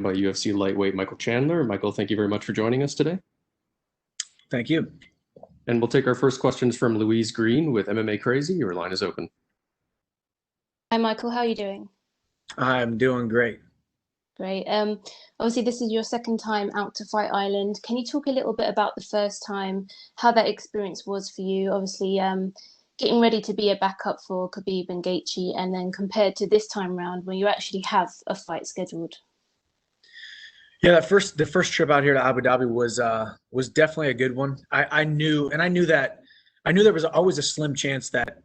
by UFC lightweight Michael Chandler. Michael, thank you very much for joining us today. Thank you. And we'll take our first questions from Louise Green with MMA Crazy. Your line is open. Hi, Michael. How are you doing? I'm doing great. Great. Obviously, this is your second time out to Fight Island. Can you talk a little bit about the first time, how that experience was for you? Obviously, getting ready to be a backup for Khabib and Gaethje, and then compared to this time round when you actually have a fight scheduled. Yeah, the first trip out here to Abu Dhabi was definitely a good one. I knew there was always a slim chance that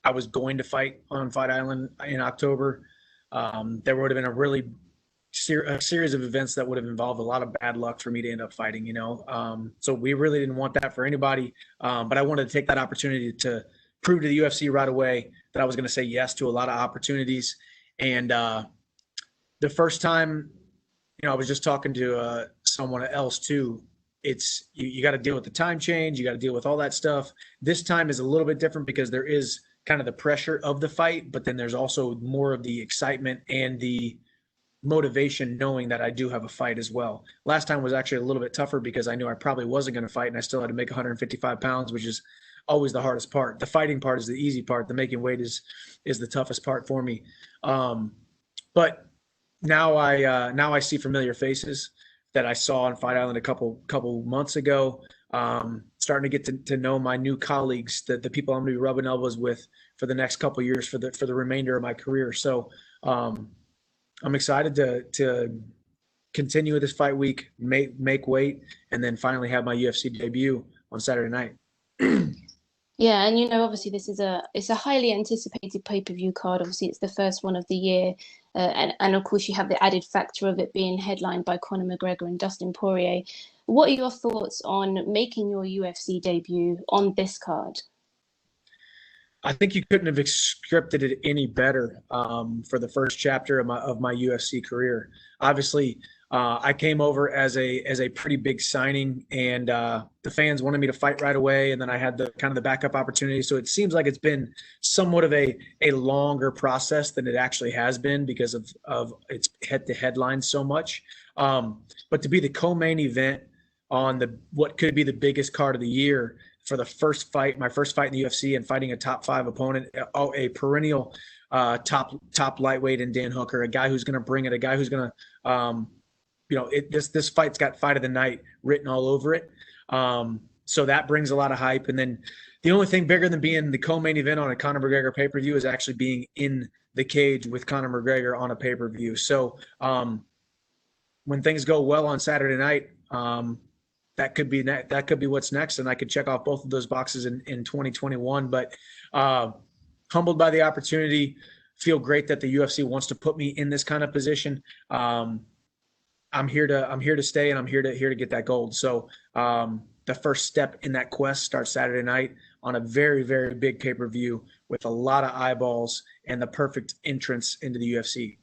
I was going to fight on Fight Island in October. There would have been a series of events that would have involved a lot of bad luck for me to end up fighting. So we really didn't want that for anybody. But I wanted to take that opportunity to prove to the UFC right away that I was going to say yes to a lot of opportunities. And the first time, I was just talking to someone else too. It's you got to deal with the time change. You got to deal with all that stuff. This time is a little bit different because there is kind of the pressure of the fight, but then there's also more of the excitement and the motivation knowing that I do have a fight as well. Last time was actually a little bit tougher because I knew I probably wasn't going to fight and I still had to make 155 pounds, which is always the hardest part. The fighting part is the easy part. The making weight is the toughest part for me. But now I see familiar faces that I saw on Fight Island a couple months ago. Starting to get to know my new colleagues, the people I'm going to be rubbing elbows with for the next couple of years for the remainder of my career. So I'm excited to continue with this fight week, make weight, and then finally have my UFC debut on Saturday night. Yeah, and obviously it's a highly anticipated pay-per-view card. Obviously, it's the first one of the year, and of course you have the added factor of it being headlined by Conor McGregor and Dustin Poirier. What are your thoughts on making your UFC debut on this card? I think you couldn't have scripted it any better for the first chapter of my UFC career. Obviously, I came over as a pretty big signing, and the fans wanted me to fight right away, and then I had the backup opportunity. So it seems like it's been somewhat of a longer process than it actually has been because of its head-to-head line so much. But to be the co-main event on what could be the biggest card of the year for the first fight, my first fight in the UFC, and fighting a top 5 opponent, a perennial top lightweight in Dan Hooker, a guy who's going to bring it, a guy who's going to, this fight's got fight of the night written all over it. So that brings a lot of hype. And then the only thing bigger than being the co-main event on a Conor McGregor pay-per-view is actually being in the cage with Conor McGregor on a pay-per-view. So when things go well on Saturday night, that could be what's next, and I could check off both of those boxes in 2021. But humbled by the opportunity, feel great that the UFC wants to put me in this kind of position. I'm here to stay, and I'm here to get that gold. So the first step in that quest starts Saturday night on a very, very big pay-per-view with a lot of eyeballs and the perfect entrance into the UFC.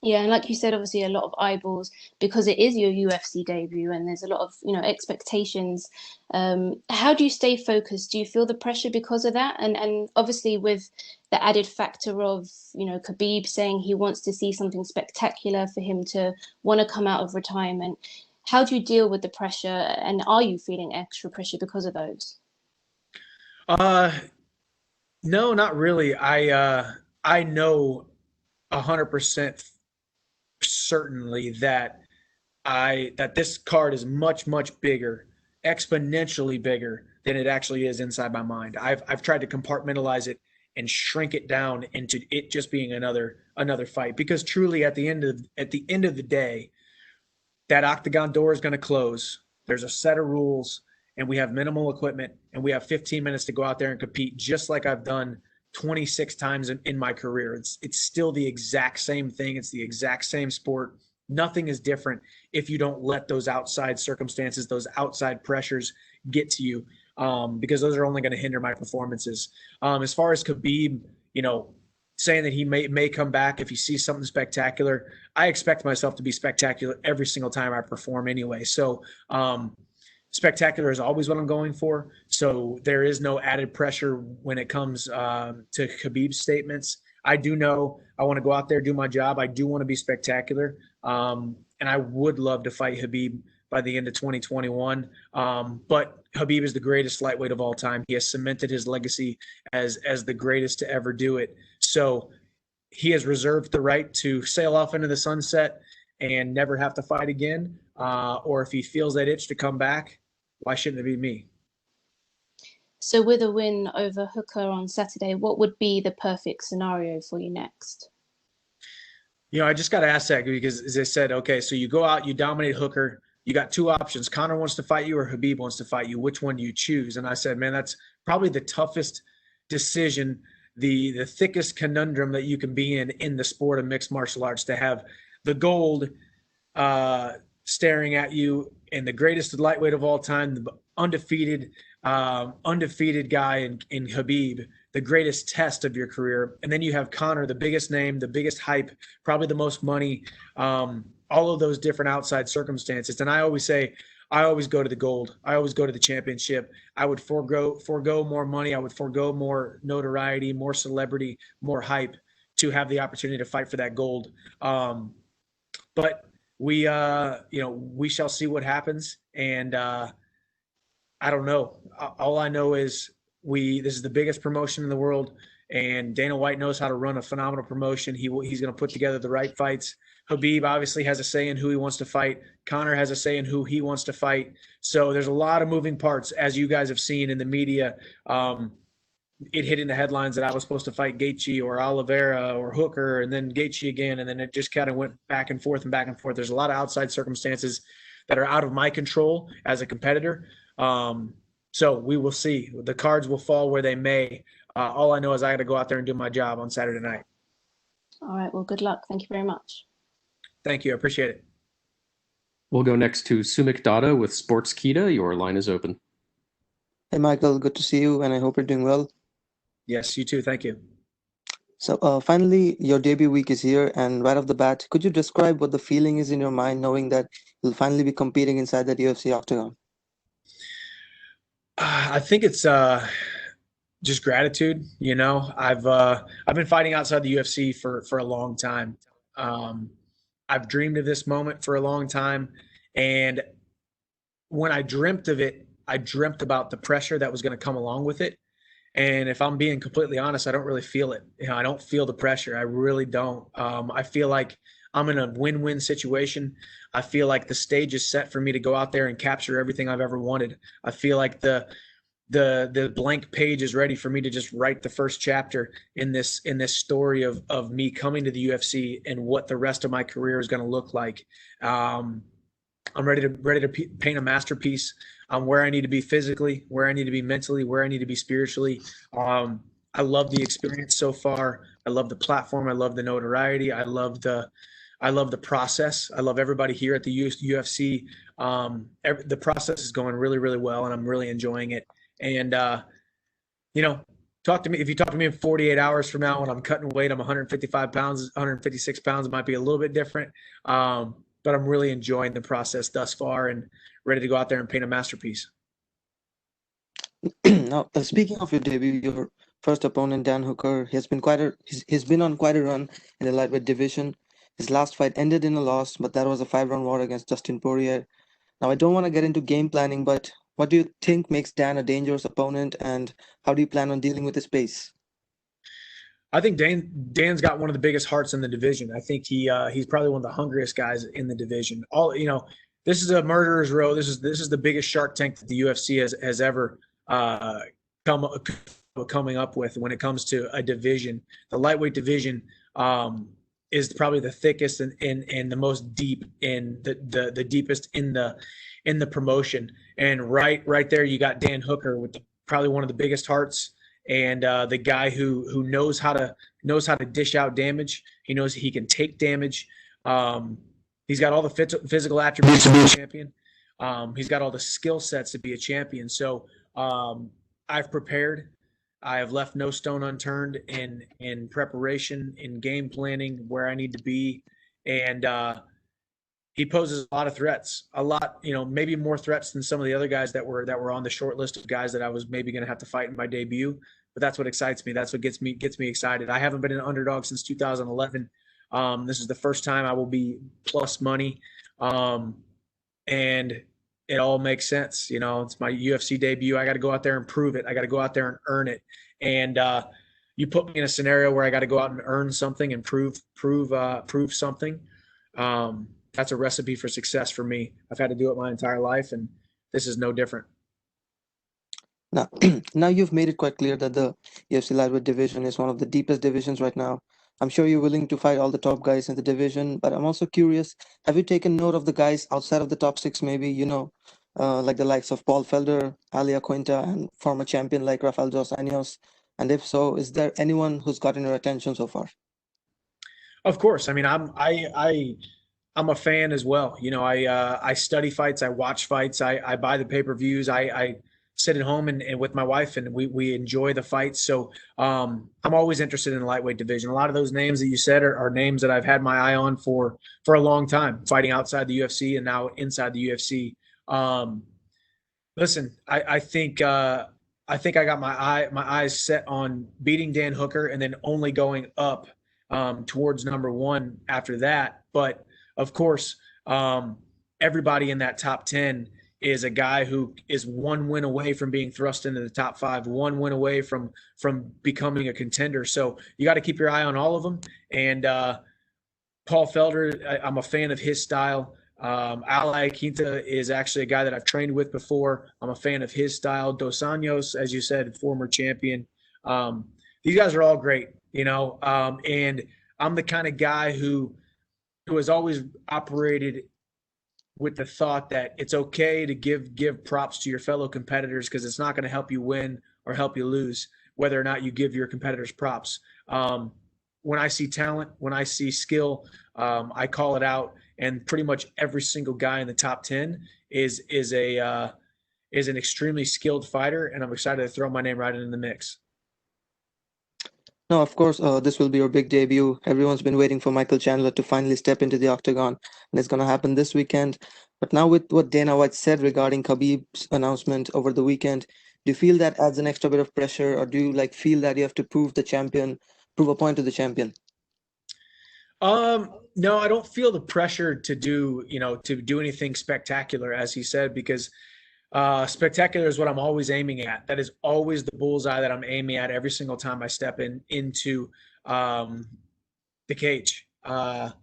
Yeah, and like you said, obviously a lot of eyeballs because it is your UFC debut and there's a lot of, expectations. How do you stay focused? Do you feel the pressure because of that? And obviously with the added factor of, Khabib saying he wants to see something spectacular for him to want to come out of retirement. How do you deal with the pressure, and are you feeling extra pressure because of those? No, not really. I know 100% certainly that this card is much, much bigger, exponentially bigger than it actually is inside my mind. I've tried to compartmentalize it and shrink it down into it just being another fight, because truly at the end of the day, that Octagon door is going to close. There's a set of rules, and we have minimal equipment, and we have 15 minutes to go out there and compete, just like I've done 26 times in my career. It's still the exact same thing. It's the exact same sport. Nothing is different if you don't let those outside circumstances, those outside pressures get to you, because those are only going to hinder my performances. As far as Khabib, saying that he may come back if he sees something spectacular, I expect myself to be spectacular every single time I perform anyway. So spectacular is always what I'm going for. So there is no added pressure when it comes to Khabib's statements. I do know I want to go out there, do my job. I do want to be spectacular. And I would love to fight Khabib by the end of 2021. But Khabib is the greatest lightweight of all time. He has cemented his legacy as the greatest to ever do it. So he has reserved the right to sail off into the sunset and never have to fight again. Or if he feels that itch to come back, why shouldn't it be me? So with a win over Hooker on Saturday, what would be the perfect scenario for you next? I just got to ask that because, as I said, okay, so you go out, you dominate Hooker. You got two options. Conor wants to fight you or Khabib wants to fight you. Which one do you choose? And I said, man, that's probably the toughest decision, the thickest conundrum that you can be in the sport of mixed martial arts, to have the gold staring at you and the greatest lightweight of all time, the undefeated guy in Khabib, the greatest test of your career. And then you have Conor, the biggest name, the biggest hype, probably the most money, all of those different outside circumstances. And I always say, I always go to the gold. I always go to the championship. I would forego more money. I would forego more notoriety, more celebrity, more hype to have the opportunity to fight for that gold. But we shall see what happens. And I don't know. All I know is this is the biggest promotion in the world, and Dana White knows how to run a phenomenal promotion. He's going to put together the right fights. Khabib obviously has a say in who he wants to fight. Conor has a say in who he wants to fight. So there's a lot of moving parts, as you guys have seen in the media. It hit in the headlines that I was supposed to fight Gaethje or Oliveira or Hooker, and then Gaethje again, and then it just kind of went back and forth and back and forth. There's a lot of outside circumstances that are out of my control as a competitor. So we will see. The cards will fall where they may. All I know is I got to go out there and do my job on Saturday night. All right. Well, good luck. Thank you very much. Thank you. I appreciate it. We'll go next to Sumik Dada with Sportskeeda. Your line is open. Hey, Michael. Good to see you, and I hope you're doing well. Yes, you too. Thank you. So finally, your debut week is here, and right off the bat, could you describe what the feeling is in your mind knowing that you'll finally be competing inside that UFC Octagon? I think it's just gratitude. I've been fighting outside the UFC for a long time. I've dreamed of this moment for a long time, and when I dreamt of it, I dreamt about the pressure that was going to come along with it. And if I'm being completely honest, I don't really feel it. I don't feel the pressure. I really don't. I feel like I'm in a win-win situation. I feel like the stage is set for me to go out there and capture everything I've ever wanted. I feel like the blank page is ready for me to just write the first chapter in this story of me coming to the UFC and what the rest of my career is going to look like. I'm ready to paint a masterpiece on where I need to be physically, where I need to be mentally, where I need to be spiritually. I love the experience so far. I love the platform. I love the notoriety. I love the process. I love everybody here at the UFC. The process is going really, really well, and I'm really enjoying it. And talk to me. If you talk to me in 48 hours from now when I'm cutting weight, I'm 155 pounds, 156 pounds. It might be a little bit different. But I'm really enjoying the process thus far and ready to go out there and paint a masterpiece. Now, speaking of your debut, your first opponent, Dan Hooker, he's been on quite a run in the lightweight division. His last fight ended in a loss, but that was a 5-round war against Dustin. Now, I don't want to get into game planning, but what do you think makes Dan a dangerous opponent, and how do you plan on dealing with his pace? I think Dan's got one of the biggest hearts in the division. I think he's probably one of the hungriest guys in the division. This is a murderer's row. This is the biggest Shark Tank that the UFC has ever coming up with when it comes to a division. The lightweight division is probably the thickest and the most deep and the deepest in the promotion. And right there, you got Dan Hooker with probably one of the biggest hearts. And the guy who knows how to dish out damage. He knows he can take damage. He's got all the physical attributes to be a champion. He's got all the skill sets to be a champion. So I've prepared. I have left no stone unturned in preparation, in game planning, where I need to be. And he poses a lot of threats, maybe more threats than some of the other guys that were on the short list of guys that I was maybe going to have to fight in my debut. but that's what excites me. That's what gets me excited. I haven't been an underdog since 2011. This is the first time I will be plus money, and it all makes sense. You know, it's my UFC debut. I got to go out there and prove it. I got to go out there and earn it. And you put me in a scenario where I got to go out and earn something and prove something. That's a recipe for success for me. I've had to do it my entire life, and this is no different. Now, now you've made it quite clear that the UFC lightweight division is one of the deepest divisions right now. I'm sure you're willing to fight all the top guys in the division, but I'm also curious, have you taken note of the guys outside of the top six, maybe, like the likes of Paul Felder, Alia Quinta, and former champion like Rafael dos Anjos? And if so, is there anyone who's gotten your attention so far? Of course. I mean, I'm a fan as well. You know, I study fights, I watch fights, I buy the pay-per-views, I sit at home and with my wife, and we enjoy the fights. So I'm always interested in the lightweight division. A lot of those names that you said are names that I've had my eye on for a long time, fighting outside the UFC and now inside the UFC. Listen, I think I got my eyes set on beating Dan Hooker and then only going up towards number one after that. But of course, everybody in that top 10 is a guy who is one win away from being thrust into the top 5, one win away from becoming a contender. So you got to keep your eye on all of them. And Paul Felder, I'm a fan of his style. Ally Quinta is actually a guy that I've trained with before. I'm a fan of his style. Dos Anjos, as you said, former champion. These guys are all great, you know, and I'm the kind of guy who has always operated with the thought that it's okay to give props to your fellow competitors, because it's not going to help you win or help you lose whether or not you give your competitors props. When I see talent, when I see skill, I call it out, and pretty much every single guy in the top 10 is an extremely skilled fighter, and I'm excited to throw my name right into the mix. Now, of course, this will be your big debut. Everyone's been waiting for Michael Chandler to finally step into the octagon, and it's going to happen this weekend. But now with what Dana White said regarding Khabib's announcement over the weekend, do you feel that adds an extra bit of pressure, or do you feel that you have to prove a point to the champion? No, I don't feel the pressure to do anything spectacular, as he said, because spectacular is what I'm always aiming at. That is always the bullseye that I'm aiming at every single time I step into the cage. I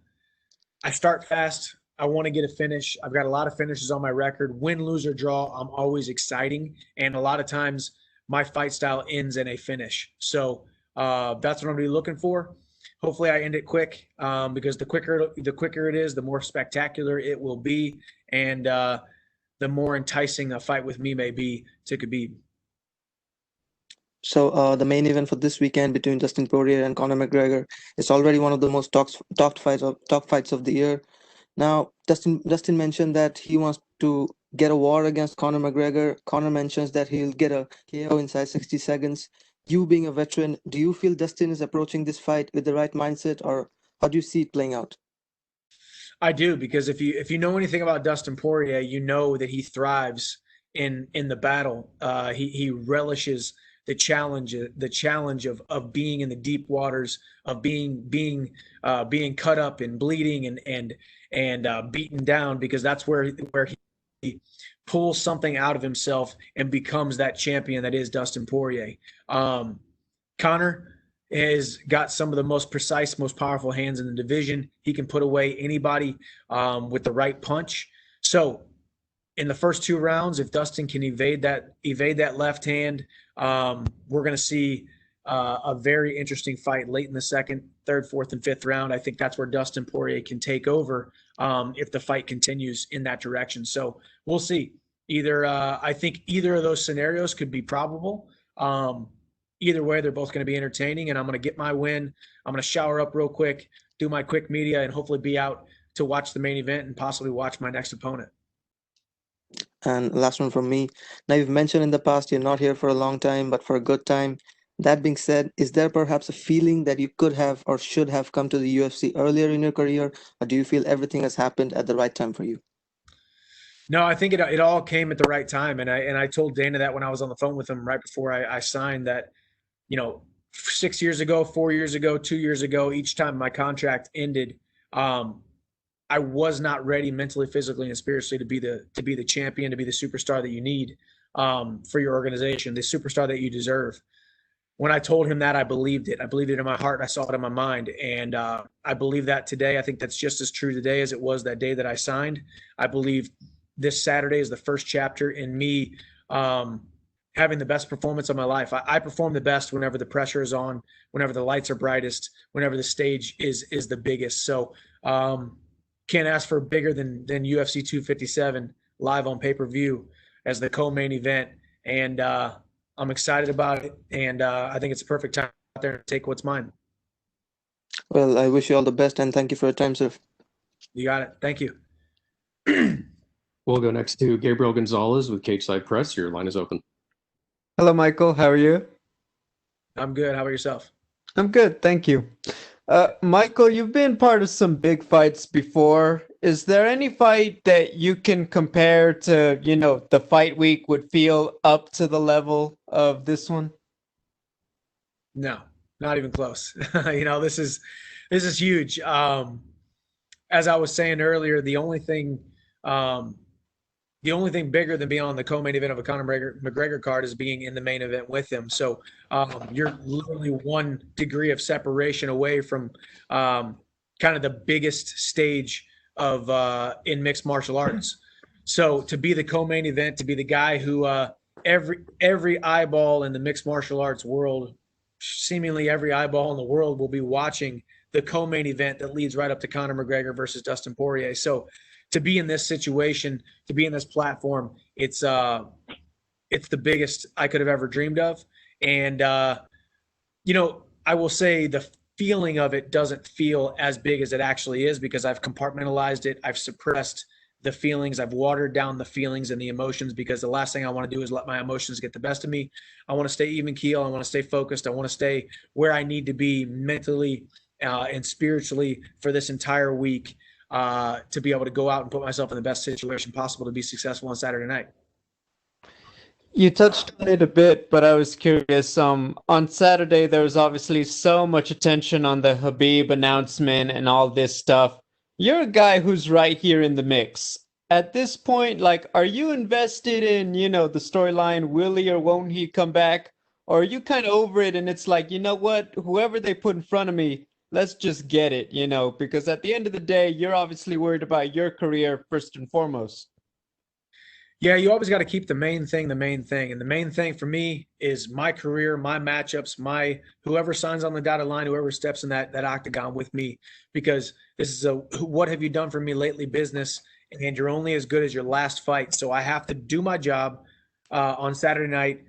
start fast. I want to get a finish. I've got a lot of finishes on my record. Win, lose, or draw, I'm always exciting. And a lot of times my fight style ends in a finish. So that's what I'm going to be looking for. Hopefully I end it quick, because the quicker it is, the more spectacular it will be. And the more enticing a fight with me may be to Khabib. So the main event for this weekend between Dustin Poirier and Conor McGregor is already one of the most talked fights of the year. Now, Dustin mentioned that he wants to get a war against Conor McGregor. Conor mentions that he'll get a KO inside 60 seconds. You being a veteran, do you feel Dustin is approaching this fight with the right mindset, or how do you see it playing out? I do, because if you know anything about Dustin Poirier, you know that he thrives in the battle. He relishes the challenge of being in the deep waters, of being cut up and bleeding and beaten down, because that's where he pulls something out of himself and becomes that champion that is Dustin Poirier. Conor has got some of the most precise, most powerful hands in the division. He can put away anybody with the right punch. So in the first 2 rounds, if Dustin can evade that left hand, we're going to see a very interesting fight late in the second, third, fourth, and fifth round. I think that's where Dustin Poirier can take over if the fight continues in that direction. So we'll see. I think either of those scenarios could be probable. Either way, they're both going to be entertaining, and I'm going to get my win. I'm going to shower up real quick, do my quick media, and hopefully be out to watch the main event and possibly watch my next opponent. And last one from me. Now, you've mentioned in the past you're not here for a long time, but for a good time. That being said, is there perhaps a feeling that you could have or should have come to the UFC earlier in your career, or do you feel everything has happened at the right time for you? No, I think it all came at the right time, and I told Dana that when I was on the phone with him right before I signed, that you know, 6 years ago, 4 years ago, 2 years ago, each time my contract ended, I was not ready mentally, physically, and spiritually to be the champion, to be the superstar that you need for your organization, the superstar that you deserve. When I told him that, I believed it. I believed it in my heart. I saw it in my mind, and I believe that today. I think that's just as true today as it was that day that I signed. I believe this Saturday is the first chapter in me having the best performance of my life. I perform the best whenever the pressure is on, whenever the lights are brightest, whenever the stage is the biggest. So can't ask for bigger than UFC 257 live on pay-per-view as the co-main event. And I'm excited about it. And I think it's a perfect time out there to take what's mine. Well, I wish you all the best and thank you for your time, sir. You got it. Thank you. We'll go next to Gabriel Gonzalez with Cage Side Press. Your line is open. Hello, Michael. How are you? I'm good. How about yourself? I'm good, thank you. Michael, you've been part of some big fights before. Is there any fight that you can compare to, the fight week would feel up to the level of this one? No, not even close. This is huge. As I was saying earlier, the only thing bigger than being on the co-main event of a Conor McGregor card is being in the main event with him. So you're literally 1 degree of separation away from kind of the biggest stage of in mixed martial arts. So to be the co-main event, to be the guy who every eyeball in the mixed martial arts world, seemingly every eyeball in the world, will be watching the co-main event that leads right up to Conor McGregor versus Dustin Poirier. So to be in this situation, to be in this platform, it's the biggest I could have ever dreamed of. And I will say the feeling of it doesn't feel as big as it actually is because I've compartmentalized it. I've suppressed the feelings. I've watered down the feelings and the emotions because the last thing I want to do is let my emotions get the best of me. I want to stay even keel. I want to stay focused. I want to stay where I need to be mentally and spiritually for this entire week. To be able to go out and put myself in the best situation possible to be successful on Saturday night. You touched on it a bit, but I was curious. On Saturday, there was obviously so much attention on the Khabib announcement and all this stuff. You're a guy who's right here in the mix. At this point, are you invested in, the storyline, will he or won't he come back? Or are you kind of over it and it's like, you know what, whoever they put in front of me, let's just get it, because at the end of the day, you're obviously worried about your career first and foremost. Yeah, you always got to keep the main thing the main thing. And the main thing for me is my career, my matchups, whoever signs on the dotted line, whoever steps in that octagon with me, because this is a what have you done for me lately business, and you're only as good as your last fight. So I have to do my job on Saturday night.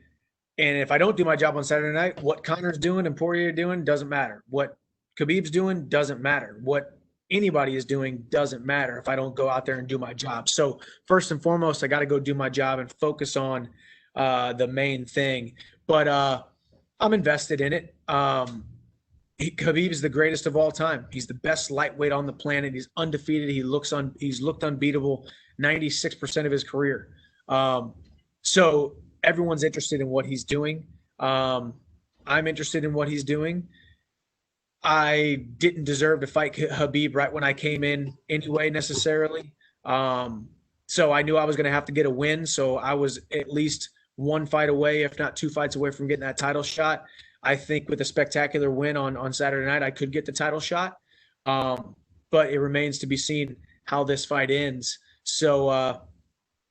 And if I don't do my job on Saturday night, what Conor's doing and Poirier doing doesn't matter. What Khabib's doing doesn't matter. What anybody is doing doesn't matter if I don't go out there and do my job. So first and foremost, I got to go do my job and focus on the main thing. But I'm invested in it. Khabib is the greatest of all time. He's the best lightweight on the planet. He's undefeated. He's looked unbeatable 96% of his career. So everyone's interested in what he's doing. I'm interested in what he's doing. I didn't deserve to fight Khabib right when I came in anyway, necessarily. So I knew I was going to have to get a win. So I was at least 1 fight away, if not 2 fights away from getting that title shot. I think with a spectacular win on Saturday night, I could get the title shot. But it remains to be seen how this fight ends. So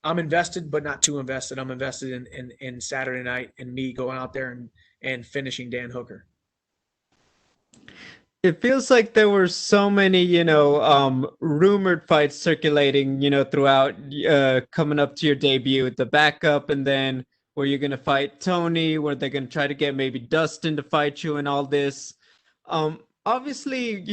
I'm invested, but not too invested. I'm invested in Saturday night and me going out there and finishing Dan Hooker. It feels like there were so many, rumored fights circulating, throughout coming up to your debut, the backup, and then were you going to fight Tony? Were they going to try to get maybe Dustin to fight you and all this? Obviously,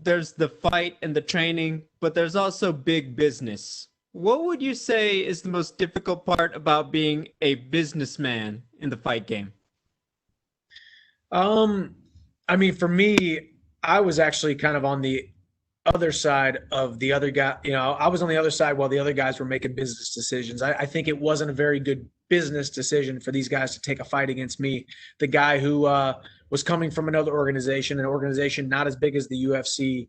there's the fight and the training, but there's also big business. What would you say is the most difficult part about being a businessman in the fight game? For me, I was actually kind of on the other side of the other guy. You know, I was on the other side while the other guys were making business decisions. I think it wasn't a very good business decision for these guys to take a fight against me, the guy who was coming from another organization, an organization not as big as the UFC.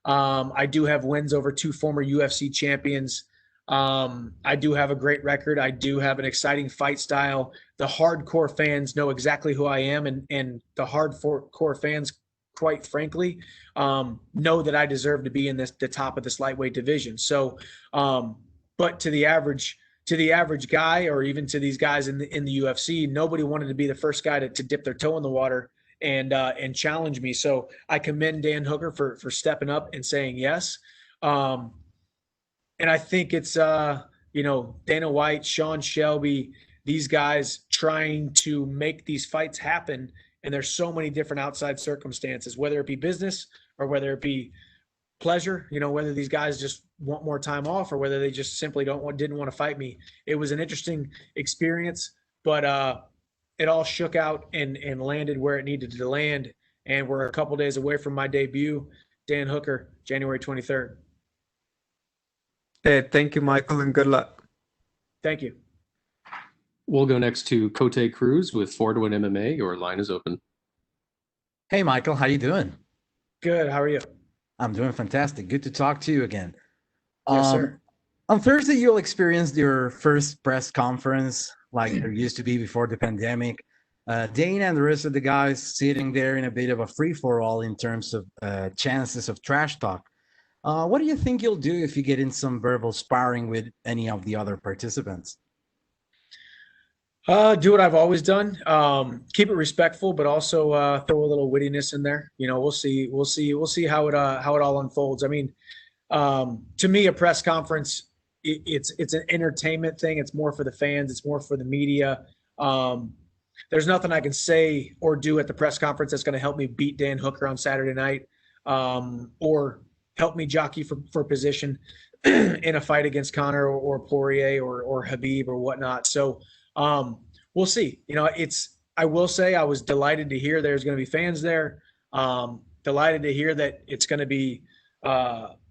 I do have wins over 2 former UFC champions. I do have a great record. I do have an exciting fight style. The hardcore fans know exactly who I am, and the hardcore fans, quite frankly, know that I deserve to be in the top of this lightweight division. So, but to the average guy, or even to these guys in the UFC, nobody wanted to be the first guy to dip their toe in the water and challenge me. So I commend Dan Hooker for stepping up and saying yes. And I think it's Dana White, Sean Shelby, these guys trying to make these fights happen. And there's so many different outside circumstances, whether it be business or whether it be pleasure, whether these guys just want more time off or whether they just simply didn't want to fight me. It was an interesting experience, but it all shook out and landed where it needed to land. And we're a couple days away from my debut. Dan Hooker, January 23rd. Hey, thank you, Michael, and good luck. Thank you. We'll go next to Cote Cruz with 4-1 MMA. Your line is open. Hey, Michael, how you doing? Good. How are you? I'm doing fantastic. Good to talk to you again. Yes, sir. On Thursday, you'll experience your first press conference like there used to be before the pandemic. Dana and the rest of the guys sitting there in a bit of a free-for-all in terms of chances of trash talk. What do you think you'll do if you get in some verbal sparring with any of the other participants? Do what I've always done. Keep it respectful, but also throw a little wittiness in there. We'll see how it all unfolds. I mean, to me, a press conference, it's an entertainment thing. It's more for the fans. It's more for the media. There's nothing I can say or do at the press conference that's going to help me beat Dan Hooker on Saturday night, or help me jockey for position in a fight against Conor or Poirier or Khabib or whatnot. So we'll see. I will say I was delighted to hear there's going to be fans there. Delighted to hear that it's going to be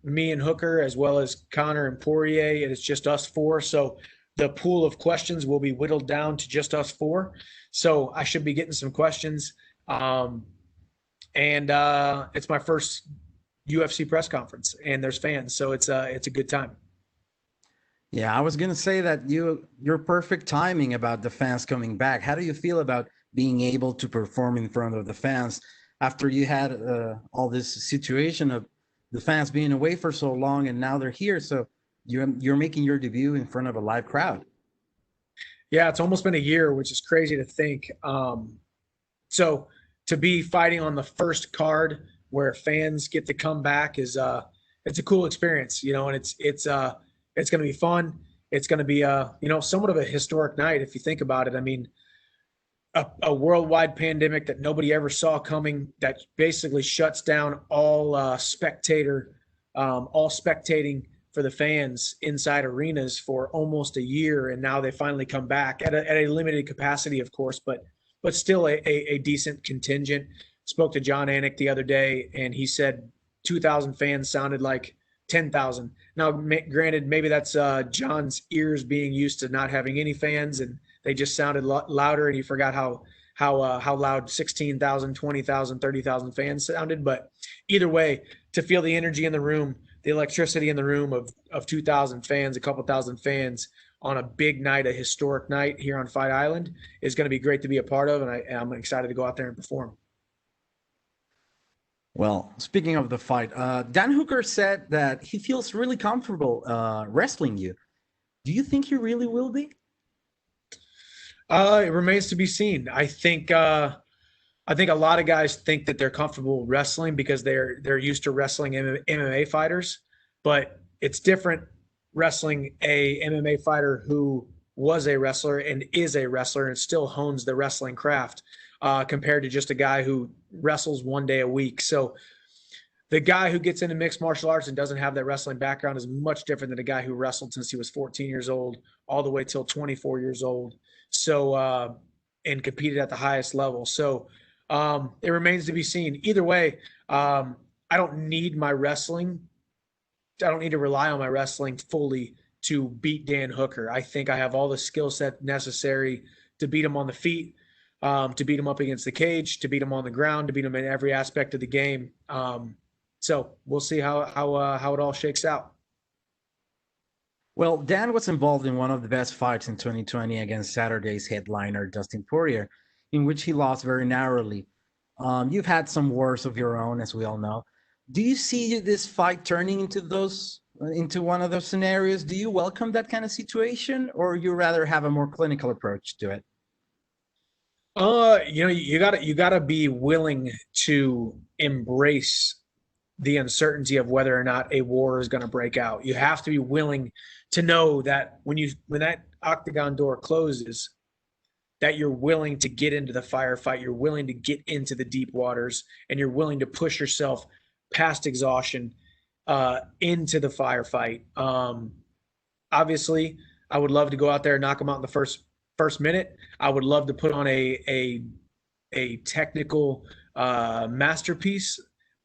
me and Hooker as well as Conor and Poirier, and it's just us 4. So the pool of questions will be whittled down to just us 4. So I should be getting some questions. And it's my first UFC press conference, and there's fans, so it's a good time. Yeah, I was gonna say that your perfect timing about the fans coming back. How do you feel about being able to perform in front of the fans after you had all this situation of the fans being away for so long, and now they're here? So you're making your debut in front of a live crowd. Yeah, it's almost been a year, which is crazy to think. So to be fighting on the first card where fans get to come back is it's a cool experience, and it's going to be fun. It's going to be somewhat of a historic night if you think about it. I mean, a worldwide pandemic that nobody ever saw coming, that basically shuts down all spectating for the fans inside arenas for almost a year, and now they finally come back at a limited capacity, of course, but still a decent contingent. Spoke to John Anik the other day, and he said 2,000 fans sounded like 10,000. Now, granted, maybe that's John's ears being used to not having any fans, and they just sounded louder, and he forgot how loud 16,000, 20,000, 30,000 fans sounded. But either way, to feel the energy in the room, the electricity in the room of 2,000 fans, a couple thousand fans on a big night, a historic night here on Fight Island, is going to be great to be a part of, and I'm excited to go out there and perform. Well, speaking of the fight, Dan Hooker said that he feels really comfortable wrestling you. Do you think he really will be? It remains to be seen. I think a lot of guys think that they're comfortable wrestling because they're used to wrestling MMA fighters, but it's different wrestling a MMA fighter who was a wrestler and is a wrestler and still hones the wrestling craft, compared to just a guy who wrestles one day a week. So the guy who gets into mixed martial arts and doesn't have that wrestling background is much different than a guy who wrestled since he was 14 years old all the way till 24 years old. So, and competed at the highest level. So it remains to be seen. Either way, I don't need my wrestling. I don't need to rely on my wrestling fully to beat Dan Hooker. I think I have all the skill set necessary to beat him on the feet, to beat him up against the cage, to beat him on the ground, to beat him in every aspect of the game. So we'll see how it all shakes out. Well, Dan was involved in one of the best fights in 2020 against Saturday's headliner, Dustin Poirier, in which he lost very narrowly. You've had some wars of your own, as we all know. Do you see this fight turning into one of those scenarios? Do you welcome that kind of situation, or you rather have a more clinical approach to it? You gotta be willing to embrace the uncertainty of whether or not a war is going to break out. You have to be willing to know that when that octagon door closes, that you're willing to get into the firefight, you're willing to get into the deep waters, and you're willing to push yourself past exhaustion into the firefight. Obviously, I would love to go out there and knock them out in the first minute. I would love to put on a technical masterpiece,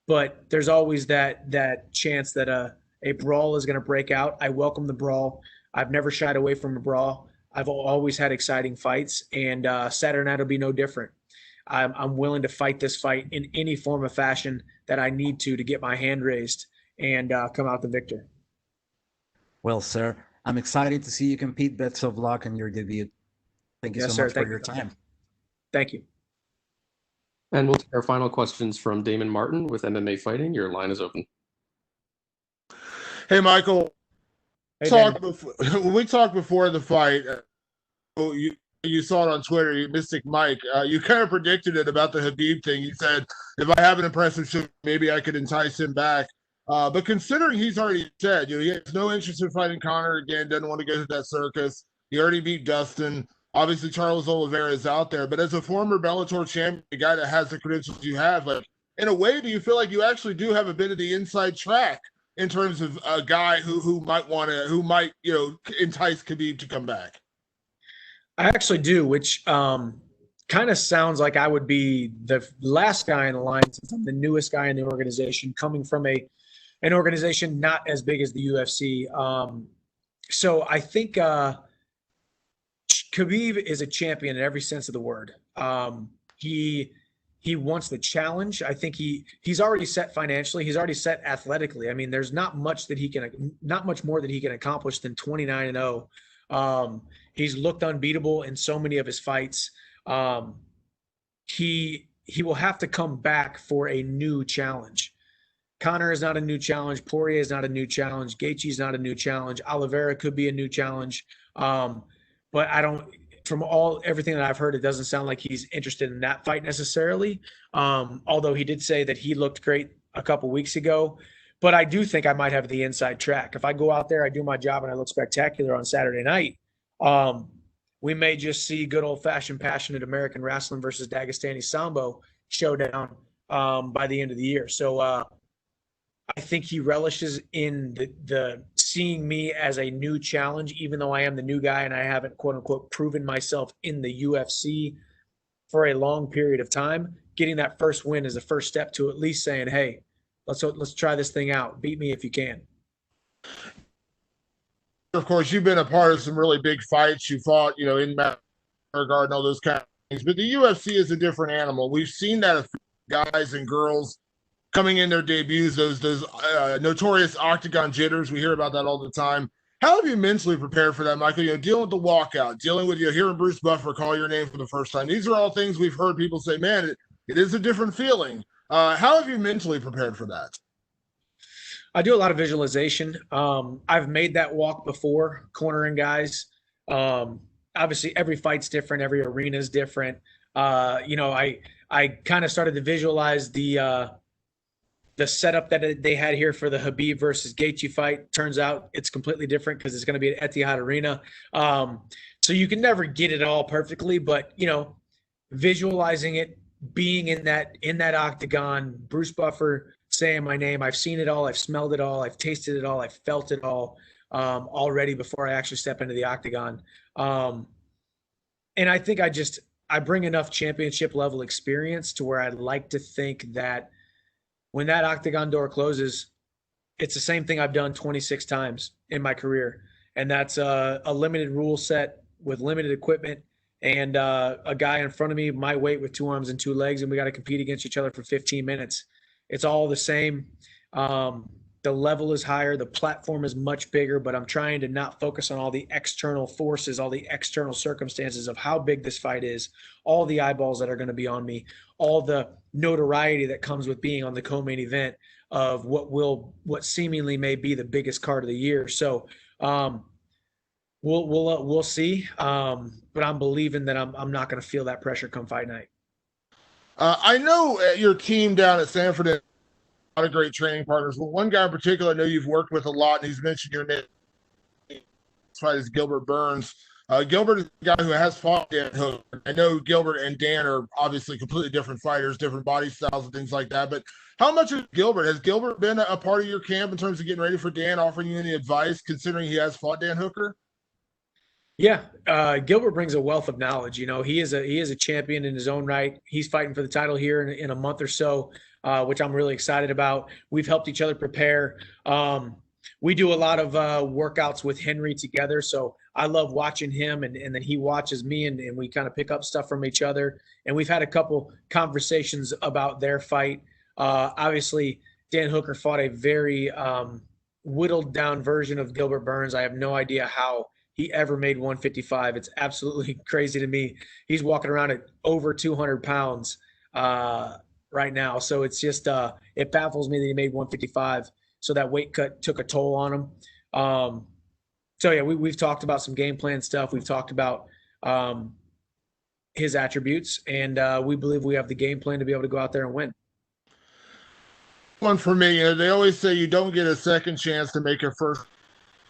but there's always that chance that a brawl is going to break out. I welcome the brawl. I've never shied away from a brawl. I've always had exciting fights, and Saturday night will be no different. I'm willing to fight this fight in any form of fashion that I need to get my hand raised and come out the victor. Well, sir, I'm excited to see you compete. Best of luck on your debut. Thank you so much for your time. Thank you. And we'll take our final questions from Damon Martin with MMA Fighting. Your line is open. Hey, Michael. Hey, when we talked before the fight, you saw it on Twitter, Mystic Mike. You kind of predicted it about the Khabib thing. You said, if I have an impressive show, maybe I could entice him back. But considering he's already said, he has no interest in fighting Conor again, doesn't want to go to that circus. He already beat Dustin. Obviously, Charles Oliveira is out there. But as a former Bellator champion, a guy that has the credentials you have, like, in a way, do you feel like you actually do have a bit of the inside track in terms of a guy who might entice Khabib to come back? I actually do, which kind of sounds like I would be the last guy in the line since I'm the newest guy in the organization, coming from an organization not as big as the UFC. So I think Khabib is a champion in every sense of the word. He wants the challenge. I think he's already set financially. He's already set athletically. I mean, there's not much more that he can accomplish than 29-0. He's looked unbeatable in so many of his fights. He will have to come back for a new challenge. Conor is not a new challenge. Poirier is not a new challenge. Gaethje is not a new challenge. Oliveira could be a new challenge. But I don't, from everything that I've heard, it doesn't sound like he's interested in that fight necessarily. Although he did say that he looked great a couple weeks ago. But I do think I might have the inside track. If I go out there, I do my job, and I look spectacular on Saturday night, we may just see good old-fashioned, passionate American wrestling versus Dagestani Sambo showdown by the end of the year. So I think he relishes in the seeing me as a new challenge, even though I am the new guy and I haven't, quote-unquote, proven myself in the UFC for a long period of time. Getting that first win is the first step to at least saying, hey, let's try this thing out. Beat me if you can. Of course, you've been a part of some really big fights. You fought, in Madison Square Garden, all those kind of things. But the UFC is a different animal. We've seen that guys and girls coming in their debuts, those notorious Octagon jitters. We hear about that all the time. How have you mentally prepared for that, Michael? Dealing with the walkout, dealing with hearing Bruce Buffer call your name for the first time. These are all things we've heard people say, man, it is a different feeling. How have you mentally prepared for that? I do a lot of visualization. I've made that walk before, cornering guys. Obviously, every fight's different. Every arena is different. I kind of started to visualize the setup that they had here for the Khabib versus Gaethje fight. Turns out it's completely different because it's going to be at Etihad Arena. So you can never get it all perfectly, but visualizing it, being in that octagon, Bruce Buffer saying my name. I've seen it all. I've smelled it all. I've tasted it all. I've felt it all already before I actually step into the octagon. And I think I bring enough championship level experience to where I'd like to think that when that Octagon door closes, it's the same thing I've done 26 times in my career. And that's a limited rule set with limited equipment and a guy in front of me, my weight with 2 arms and 2 legs, and we got to compete against each other for 15 minutes. It's all the same. The level is higher. The platform is much bigger, but I'm trying to not focus on all the external forces, all the external circumstances of how big this fight is, all the eyeballs that are going to be on me, all the notoriety that comes with being on the co-main event of what seemingly may be the biggest card of the year. So we'll see. But I'm believing that I'm not going to feel that pressure come fight night. I know your team down at Sanford has a lot of great training partners. Well, one guy in particular I know you've worked with a lot, and he's mentioned your name. This fight is Gilbert Burns. Gilbert is a guy who has fought Dan Hooker. I know Gilbert and Dan are obviously completely different fighters, different body styles and things like that. But how much has Gilbert been a part of your camp in terms of getting ready for Dan, offering you any advice, considering he has fought Dan Hooker? Yeah, Gilbert brings a wealth of knowledge. You know, he is a champion in his own right. He's fighting for the title here in a month or so, which I'm really excited about. We've helped each other prepare. We do a lot of workouts with Henry together, so I love watching him, and then he watches me, and we kind of pick up stuff from each other. And we've had a couple conversations about their fight. Obviously, Dan Hooker fought a very whittled down version of Gilbert Burns. I have no idea how he ever made 155. It's absolutely crazy to me. He's walking around at over 200 pounds right now. So it's just, it baffles me that he made 155. So that weight cut took a toll on him. So yeah, we've talked about some game plan stuff. We've talked about his attributes, and we believe we have the game plan to be able to go out there and win. One for me, they always say you don't get a second chance to make a first.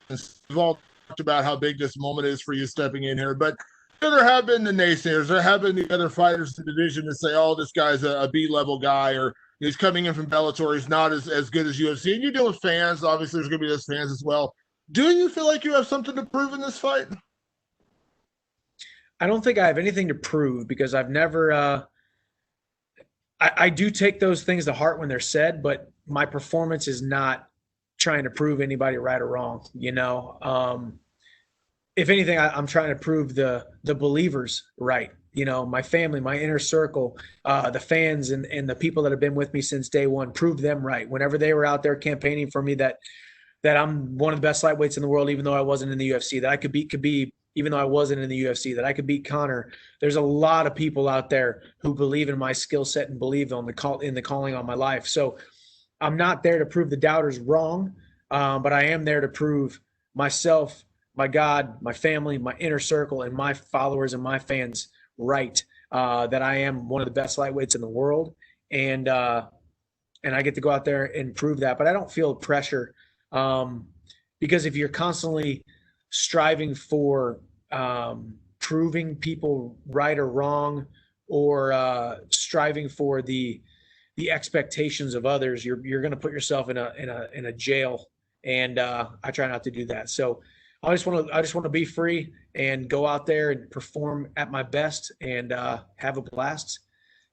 We've all talked about how big this moment is for you stepping in here, but there have been the naysayers. There have been the other fighters in the division that say, oh, this guy's a B-level guy, or he's coming in from Bellator. He's not as good as UFC. And you deal with fans. Obviously, there's going to be those fans as well. Do you feel like you have something to prove in this fight? I don't think I have anything to prove, because I've never I do take those things to heart when they're said, but my performance is not trying to prove anybody right or wrong. You know, if anything, I'm trying to prove the believers right. You know, my family, my inner circle, the fans and the people that have been with me since day one, proved them right. Whenever they were out there campaigning for me that I'm one of the best lightweights in the world, even though I wasn't in the UFC, that I could beat Khabib, even though I wasn't in the UFC, that I could beat Conor. There's a lot of people out there who believe in my skill set and believe in the calling on my life. So I'm not there to prove the doubters wrong, but I am there to prove myself, my God, my family, my inner circle, and my followers and my fans right, that I am one of the best lightweights in the world. And I get to go out there and prove that. But I don't feel pressure, because if you're constantly striving for proving people right or wrong, or striving for the expectations of others, you're going to put yourself in a jail. And I try not to do that. So I just want to be free and go out there and perform at my best, and have a blast,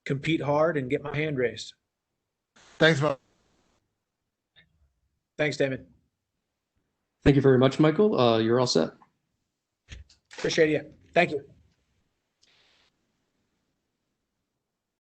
compete hard, and get my hand raised. Thanks, man. Thanks, Damon. Thank you very much, Michael. You're all set. Appreciate you. Thank you.